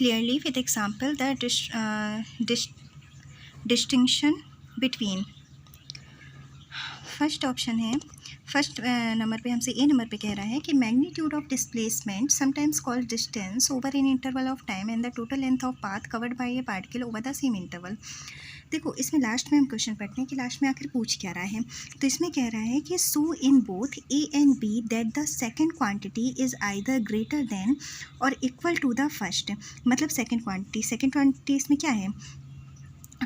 clearly with example the distinction between. First option है, first number पे हमसे ए number पे कह रहा है कि magnitude of displacement sometimes called distance over an interval of time and the total length of path covered by A particle over the same interval. देखो इसमें लास्ट में हम क्वेश्चन पढ़ते हैं कि लास्ट में आखिर पूछ क्या रहा है। तो इसमें कह रहा है कि so in both A and B that the second quantity is either greater than or equal to the first. मतलब सेकेंड क्वांटिटी इसमें क्या है,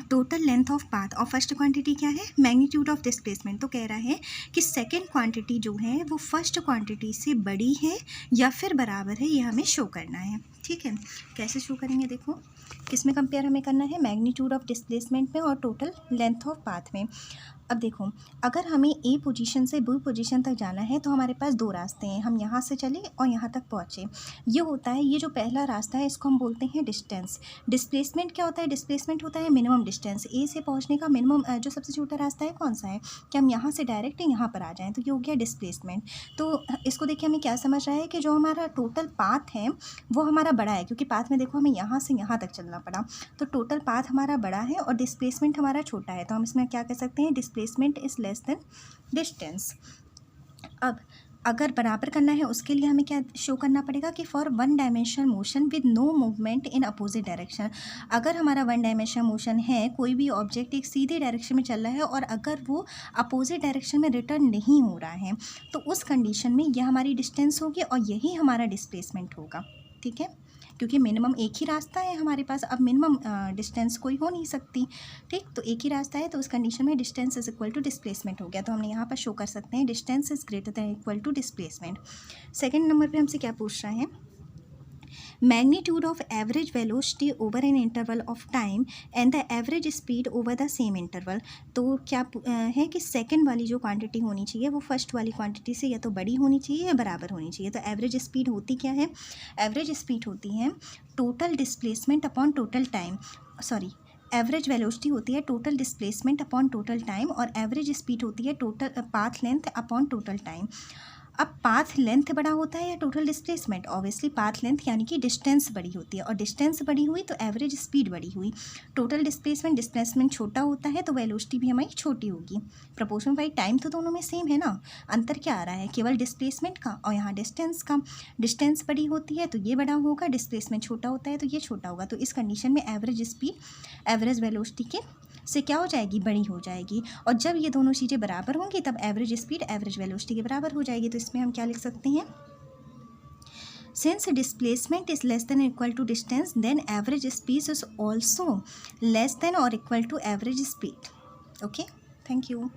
टोटल लेंथ ऑफ पाथ, और फर्स्ट क्वांटिटी क्या है, मैग्नीट्यूड ऑफ डिस्प्लेसमेंट। तो कह रहा है कि सेकेंड क्वांटिटी जो है वो फर्स्ट क्वांटिटी से बड़ी है या फिर बराबर है, ये हमें शो करना है। ठीक है, कैसे शो करेंगे, देखो किस में कंपेयर हमें करना है, मैग्नीट्यूड ऑफ डिस्प्लेसमेंट में और टोटल लेंथ ऑफ पाथ में। अब देखो अगर हमें ए पोजीशन से बी पोजीशन तक जाना है तो हमारे पास दो रास्ते हैं, हम यहाँ से चले और यहाँ तक पहुँचे। ये होता है, ये जो पहला रास्ता है इसको हम बोलते हैं डिस्टेंस। डिस्प्लेसमेंट क्या होता है, डिस्प्लेसमेंट होता है मिनिमम डिस्टेंस। ए से पहुँचने का मिनिमम जो सबसे छोटा रास्ता है कौन सा है, कि हम यहाँ से डायरेक्ट यहाँ पर आ जाएँ, तो ये हो गया डिस्प्लेसमेंट। तो इसको देखिए हमें क्या समझ रहा है कि जो हमारा टोटल पाथ है वो हमारा बड़ा है, क्योंकि पाथ में देखो हमें यहाँ से यहाँ तक चलना पड़ा, तो टोटल पाथ हमारा बड़ा है और डिस्प्लेसमेंट हमारा छोटा है। तो हम इसमें क्या कह सकते हैं, displacement is less then distance. अब अगर बराबर करना है उसके लिए हमें क्या शो करना पड़ेगा कि for one dimensional motion with no movement in opposite direction. अगर हमारा वन डायमेंशनल मोशन है, कोई भी ऑब्जेक्ट एक सीधे डायरेक्शन में चल रहा है और अगर वो अपोजिट डायरेक्शन में रिटर्न नहीं हो रहा है, तो उस कंडीशन में यह हमारी डिस्टेंस होगी और यही हमारा डिस्प्लेसमेंट होगा। ठीक है, क्योंकि मिनिमम एक ही रास्ता है हमारे पास, अब मिनिमम डिस्टेंस कोई हो नहीं सकती। ठीक, तो एक ही रास्ता है, तो उस कंडीशन में distance is equal to displacement हो गया। तो हमने यहाँ पर शो कर सकते हैं distance is greater than equal to displacement. Second number पे हमसे क्या पूछ रहा है, magnitude of average velocity over an interval of time and the average speed over the same interval. तो क्या है कि सेकंड वाली जो क्वांटिटी होनी चाहिए वो फर्स्ट वाली क्वांटिटी से या तो बड़ी होनी चाहिए या बराबर होनी चाहिए। तो एवरेज स्पीड होती क्या है, एवरेज स्पीड होती है total displacement upon total time, sorry average velocity होती है total displacement upon total time और एवरेज स्पीड होती है total path length upon total time. अब पाथ लेंथ बड़ा होता है या total displacement, obviously path length यानी कि डिस्टेंस बड़ी होती है, और डिस्टेंस बड़ी हुई तो एवरेज स्पीड बड़ी हुई। टोटल डिस्प्लेसमेंट छोटा होता है तो वेलोसिटी भी हमारी छोटी होगी। प्रोपोर्शन बाई टाइम तो दोनों में सेम है ना, अंतर क्या आ रहा है, केवल डिस्प्लेसमेंट का और यहाँ डिस्टेंस का। डिस्टेंस बड़ी होती है तो ये बड़ा होगा, डिस्प्लेसमेंट छोटा होता है तो ये छोटा होगा। तो इस कंडीशन में एवरेज स्पीड एवरेज वेलोसिटी के से क्या हो जाएगी, बड़ी हो जाएगी। और जब ये दोनों चीज़ें बराबर होंगी तब एवरेज स्पीड एवरेज वेलोसिटी के बराबर हो जाएगी। तो इसमें हम क्या लिख सकते हैं, since displacement is less than equal to distance then average speed is also less than or equal to average speed. Okay, thank you.